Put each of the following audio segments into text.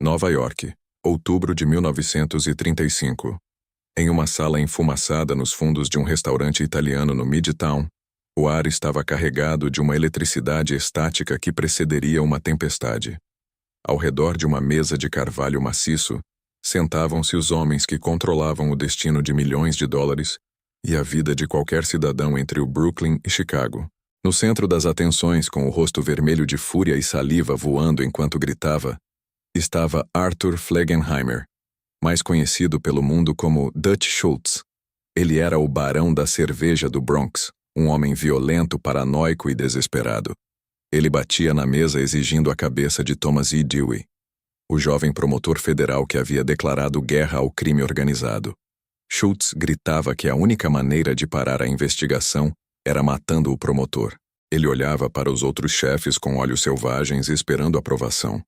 Nova York, outubro de 1935. Em uma sala enfumaçada nos fundos de um restaurante italiano no Midtown, o ar estava carregado de uma eletricidade estática que precederia uma tempestade. Ao redor de uma mesa de carvalho maciço, sentavam-se os homens que controlavam o destino de milhões de dólares e a vida de qualquer cidadão entre o Brooklyn e Chicago. No centro das atenções, com o rosto vermelho de fúria e saliva voando enquanto gritava, estava Arthur Flegenheimer, mais conhecido pelo mundo como Dutch Schultz. Ele era o barão da cerveja do Bronx, um homem violento, paranoico e desesperado. Ele batia na mesa exigindo a cabeça de Thomas E. Dewey, o jovem promotor federal que havia declarado guerra ao crime organizado. Schultz gritava que a única maneira de parar a investigação era matando o promotor. Ele olhava para os outros chefes com olhos selvagens esperando aprovação.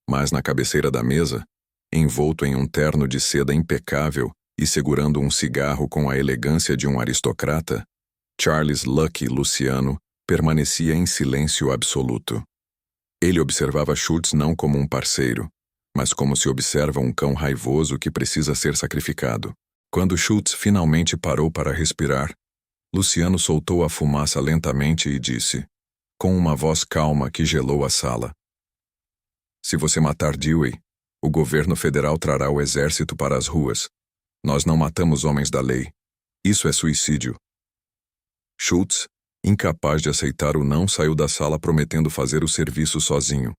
Mas na cabeceira da mesa, envolto em um terno de seda impecável e segurando um cigarro com a elegância de um aristocrata, Charles Lucky Luciano permanecia em silêncio absoluto. Ele observava Schultz não como um parceiro, mas como se observa um cão raivoso que precisa ser sacrificado. Quando Schultz finalmente parou para respirar, Luciano soltou a fumaça lentamente e disse, com uma voz calma que gelou a sala: "Se você matar Dewey, o governo federal trará o exército para as ruas. Nós não matamos homens da lei. Isso é suicídio." Schultz, incapaz de aceitar o não, saiu da sala prometendo fazer o serviço sozinho.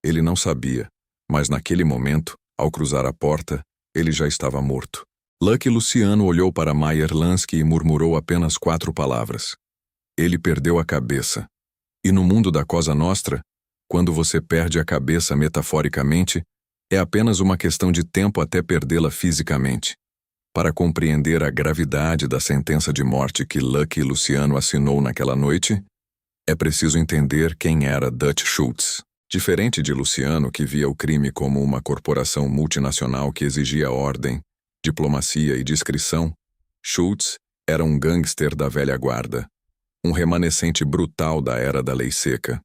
Ele não sabia, mas naquele momento, ao cruzar a porta, ele já estava morto. Lucky Luciano olhou para Meyer Lansky e murmurou apenas 4 palavras. Ele perdeu a cabeça. E no mundo da Cosa Nostra, quando você perde a cabeça metaforicamente, é apenas uma questão de tempo até perdê-la fisicamente. Para compreender a gravidade da sentença de morte que Lucky Luciano assinou naquela noite, é preciso entender quem era Dutch Schultz. Diferente de Luciano, que via o crime como uma corporação multinacional que exigia ordem, diplomacia e discrição, Schultz era um gangster da velha guarda, um remanescente brutal da era da lei seca.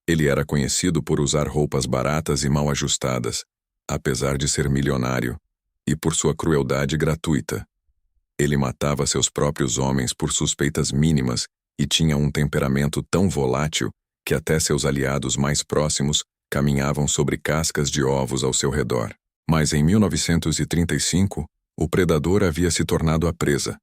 Ele era conhecido por usar roupas baratas e mal ajustadas, apesar de ser milionário, e por sua crueldade gratuita. Ele matava seus próprios homens por suspeitas mínimas e tinha um temperamento tão volátil que até seus aliados mais próximos caminhavam sobre cascas de ovos ao seu redor. Mas em 1935, o predador havia se tornado a presa.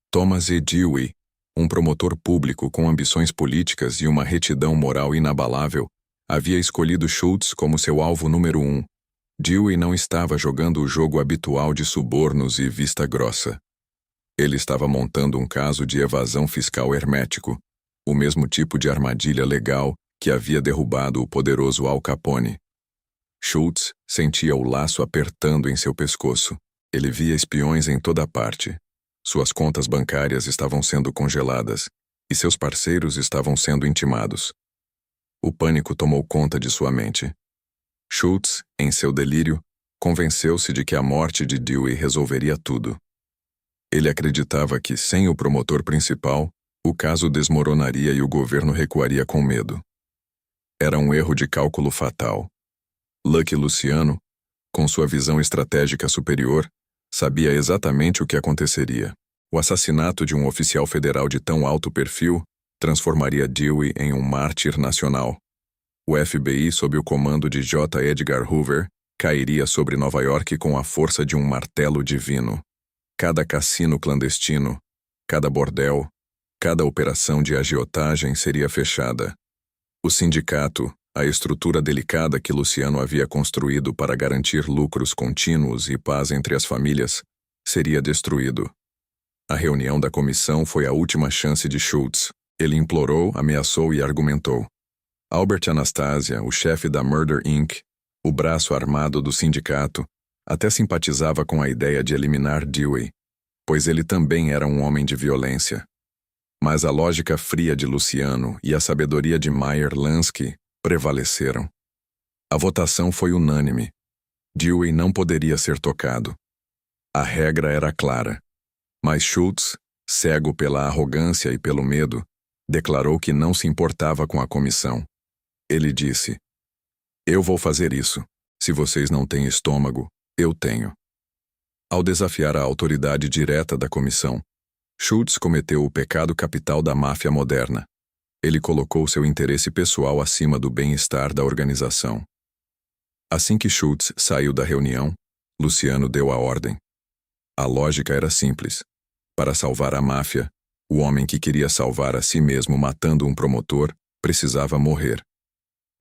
Thomas E. Dewey, um promotor público com ambições políticas e uma retidão moral inabalável, havia escolhido Schultz como seu alvo número 1. Dewey não estava jogando o jogo habitual de subornos e vista grossa. Ele estava montando um caso de evasão fiscal hermético, o mesmo tipo de armadilha legal que havia derrubado o poderoso Al Capone. Schultz sentia o laço apertando em seu pescoço. Ele via espiões em toda parte. Suas contas bancárias estavam sendo congeladas e seus parceiros estavam sendo intimados. O pânico tomou conta de sua mente. Schultz, em seu delírio, convenceu-se de que a morte de Dewey resolveria tudo. Ele acreditava que, sem o promotor principal, o caso desmoronaria e o governo recuaria com medo. Era um erro de cálculo fatal. Lucky Luciano, com sua visão estratégica superior, sabia exatamente o que aconteceria. O assassinato de um oficial federal de tão alto perfil transformaria Dewey em um mártir nacional. O FBI, sob o comando de J. Edgar Hoover, cairia sobre Nova York com a força de um martelo divino. Cada cassino clandestino, cada bordel, cada operação de agiotagem seria fechada. O sindicato, a estrutura delicada que Luciano havia construído para garantir lucros contínuos e paz entre as famílias, seria destruído. A reunião da comissão foi a última chance de Schultz. Ele implorou, ameaçou e argumentou. Albert Anastasia, o chefe da Murder Inc., o braço armado do sindicato, até simpatizava com a ideia de eliminar Dewey, pois ele também era um homem de violência. Mas a lógica fria de Luciano e a sabedoria de Meyer Lansky prevaleceram. A votação foi unânime. Dewey não poderia ser tocado. A regra era clara. Mas Schultz, cego pela arrogância e pelo medo, declarou que não se importava com a comissão. Ele disse: "Eu vou fazer isso. Se vocês não têm estômago, eu tenho. Ao desafiar a autoridade direta da comissão, Schultz cometeu o pecado capital da máfia moderna. Ele colocou seu interesse pessoal acima do bem-estar da organização. Assim que Schultz saiu da reunião, Luciano deu a ordem. A lógica era simples. Para salvar a máfia, o homem que queria salvar a si mesmo matando um promotor precisava morrer.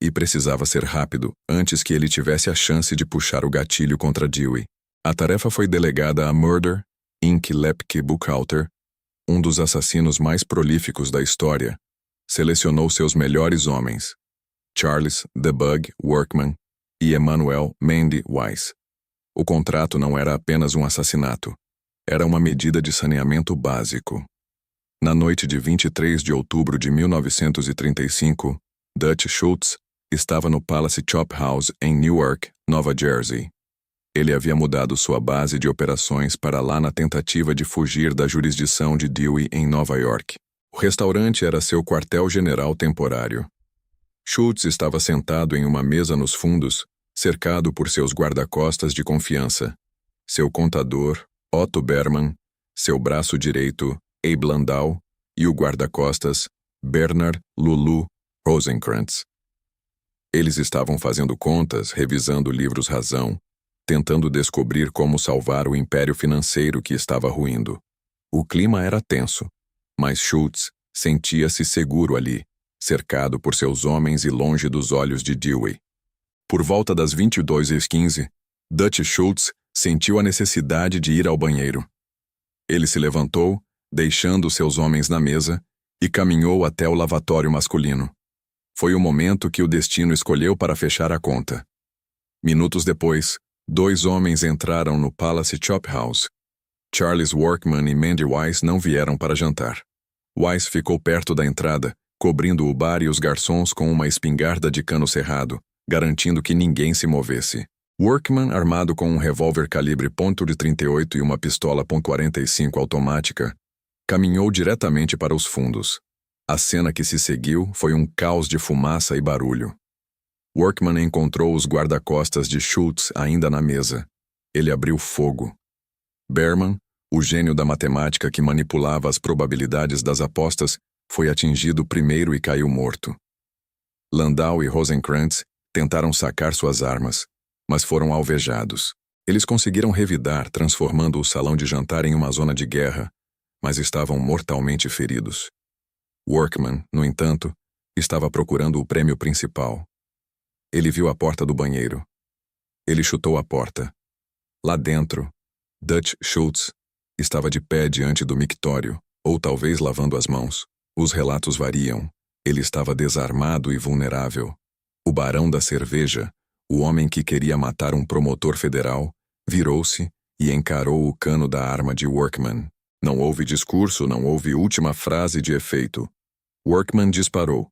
E precisava ser rápido, antes que ele tivesse a chance de puxar o gatilho contra Dewey. A tarefa foi delegada a Murder, Inc. Lepke Buchalter, um dos assassinos mais prolíficos da história. Selecionou seus melhores homens, Charles The Bug Workman e Emmanuel Mandy Wise. O contrato não era apenas um assassinato, era uma medida de saneamento básico. Na noite de 23 de outubro de 1935, Dutch Schultz estava no Palace Chop House em Newark, Nova Jersey. Ele havia mudado sua base de operações para lá na tentativa de fugir da jurisdição de Dewey em Nova York. O restaurante era seu quartel-general temporário. Schultz estava sentado em uma mesa nos fundos, cercado por seus guarda-costas de confiança. Seu contador, Otto Berman, seu braço direito, Abe Landau, e o guarda-costas, Bernard Lulu Rosenkrantz. Eles estavam fazendo contas, revisando livros-razão, tentando descobrir como salvar o império financeiro que estava ruindo. O clima era tenso, mas Schultz sentia-se seguro ali, cercado por seus homens e longe dos olhos de Dewey. Por volta das 22h15, Dutch Schultz sentiu a necessidade de ir ao banheiro. Ele se levantou, deixando seus homens na mesa, e caminhou até o lavatório masculino. Foi o momento que o destino escolheu para fechar a conta. Minutos depois, 2 homens entraram no Palace Chop House. Charles Workman e Mandy Wise não vieram para jantar. Wise ficou perto da entrada, cobrindo o bar e os garçons com uma espingarda de cano cerrado, garantindo que ninguém se movesse. Workman, armado com um revólver calibre .38 e uma pistola .45 automática, caminhou diretamente para os fundos. A cena que se seguiu foi um caos de fumaça e barulho. Workman encontrou os guarda-costas de Schultz ainda na mesa. Ele abriu fogo. Berman, o gênio da matemática que manipulava as probabilidades das apostas, foi atingido primeiro e caiu morto. Landau e Rosenkrantz tentaram sacar suas armas, mas foram alvejados. Eles conseguiram revidar, transformando o salão de jantar em uma zona de guerra, mas estavam mortalmente feridos. Workman, no entanto, estava procurando o prêmio principal. Ele viu a porta do banheiro. Ele chutou a porta. Lá dentro, Dutch Schultz estava de pé diante do mictório, ou talvez lavando as mãos. Os relatos variam. Ele estava desarmado e vulnerável. O barão da cerveja, o homem que queria matar um promotor federal, virou-se e encarou o cano da arma de Workman. Não houve discurso, não houve última frase de efeito. Workman disparou.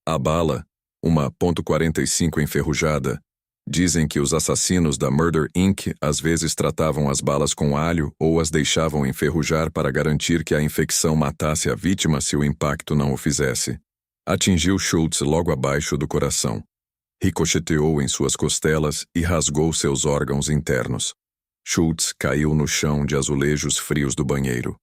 A bala, uma .45 enferrujada. Dizem que os assassinos da Murder Inc. às vezes tratavam as balas com alho ou as deixavam enferrujar para garantir que a infecção matasse a vítima se o impacto não o fizesse. Atingiu Schultz logo abaixo do coração. Ricocheteou em suas costelas e rasgou seus órgãos internos. Schultz caiu no chão de azulejos frios do banheiro.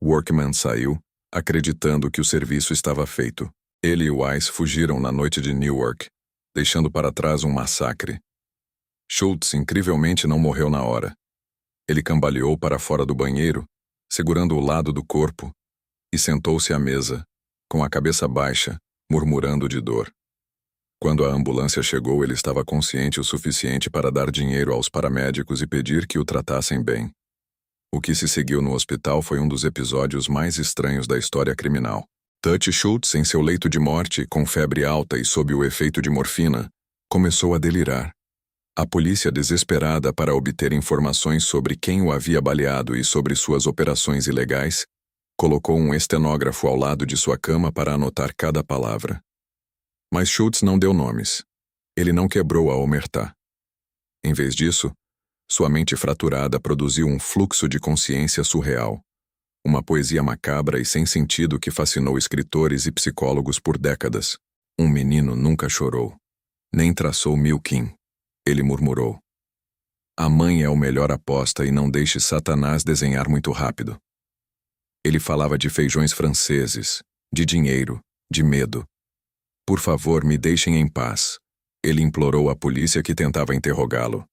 Workman saiu, acreditando que o serviço estava feito. Ele e Wise fugiram na noite de Newark, deixando para trás um massacre. Schultz incrivelmente não morreu na hora. Ele cambaleou para fora do banheiro, segurando o lado do corpo, e sentou-se à mesa, com a cabeça baixa, murmurando de dor. Quando a ambulância chegou, ele estava consciente o suficiente para dar dinheiro aos paramédicos e pedir que o tratassem bem. O que se seguiu no hospital foi um dos episódios mais estranhos da história criminal. Dutch Schultz, em seu leito de morte, com febre alta e sob o efeito de morfina, começou a delirar. A polícia, desesperada para obter informações sobre quem o havia baleado e sobre suas operações ilegais, colocou um estenógrafo ao lado de sua cama para anotar cada palavra. Mas Schultz não deu nomes. Ele não quebrou a omertá. Em vez disso, sua mente fraturada produziu um fluxo de consciência surreal. Uma poesia macabra e sem sentido que fascinou escritores e psicólogos por décadas. Um menino nunca chorou, nem traçou Milking. Ele murmurou. A mãe é o melhor aposta e não deixe Satanás desenhar muito rápido. Ele falava de feijões franceses, de dinheiro, de medo. Por favor, me deixem em paz. Ele implorou à polícia que tentava interrogá-lo.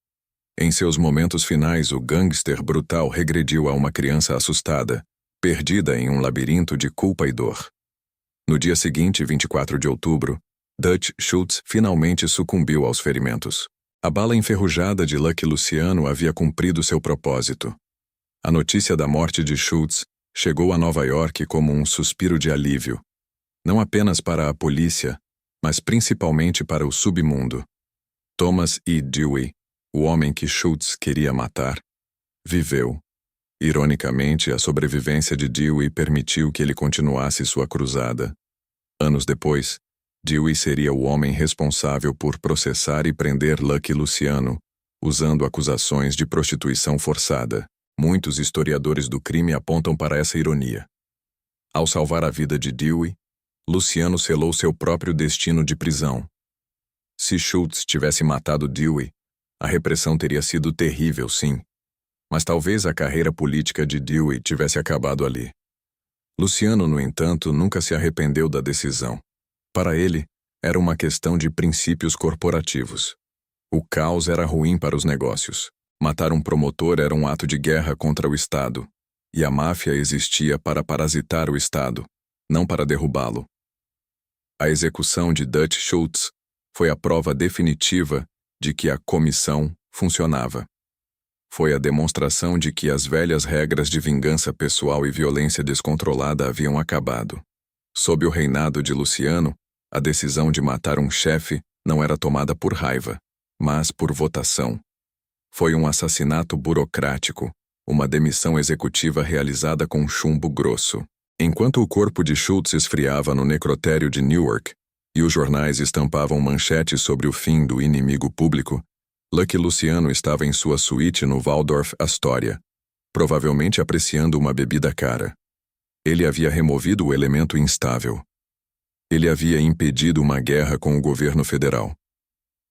Em seus momentos finais, o gangster brutal regrediu a uma criança assustada, perdida em um labirinto de culpa e dor. No dia seguinte, 24 de outubro, Dutch Schultz finalmente sucumbiu aos ferimentos. A bala enferrujada de Lucky Luciano havia cumprido seu propósito. A notícia da morte de Schultz chegou a Nova York como um suspiro de alívio, não apenas para a polícia, mas principalmente para o submundo. Thomas E. Dewey, o homem que Schultz queria matar, viveu. Ironicamente, a sobrevivência de Dewey permitiu que ele continuasse sua cruzada. Anos depois, Dewey seria o homem responsável por processar e prender Lucky Luciano, usando acusações de prostituição forçada. Muitos historiadores do crime apontam para essa ironia. Ao salvar a vida de Dewey, Luciano selou seu próprio destino de prisão. Se Schultz tivesse matado Dewey, a repressão teria sido terrível, sim. Mas talvez a carreira política de Dewey tivesse acabado ali. Luciano, no entanto, nunca se arrependeu da decisão. Para ele, era uma questão de princípios corporativos. O caos era ruim para os negócios. Matar um promotor era um ato de guerra contra o Estado. E a máfia existia para parasitar o Estado, não para derrubá-lo. A execução de Dutch Schultz foi a prova definitiva de que a comissão funcionava. Foi a demonstração de que as velhas regras de vingança pessoal e violência descontrolada haviam acabado. Sob o reinado de Luciano, a decisão de matar um chefe não era tomada por raiva, mas por votação. Foi um assassinato burocrático, uma demissão executiva realizada com chumbo grosso. Enquanto o corpo de Schultz esfriava no necrotério de Newark e os jornais estampavam manchetes sobre o fim do inimigo público, Lucky Luciano estava em sua suíte no Waldorf Astoria, provavelmente apreciando uma bebida cara. Ele havia removido o elemento instável. Ele havia impedido uma guerra com o governo federal.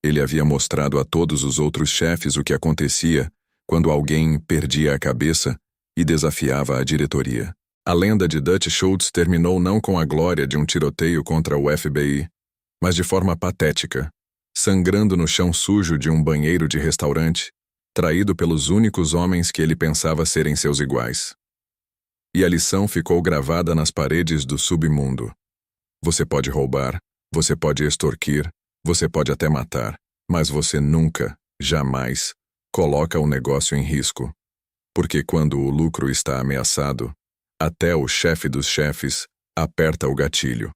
Ele havia mostrado a todos os outros chefes o que acontecia quando alguém perdia a cabeça e desafiava a diretoria. A lenda de Dutch Schultz terminou não com a glória de um tiroteio contra o FBI, mas de forma patética, sangrando no chão sujo de um banheiro de restaurante, traído pelos únicos homens que ele pensava serem seus iguais. E a lição ficou gravada nas paredes do submundo. Você pode roubar, você pode extorquir, você pode até matar, mas você nunca, jamais, coloca o negócio em risco. Porque quando o lucro está ameaçado, até o chefe dos chefes aperta o gatilho.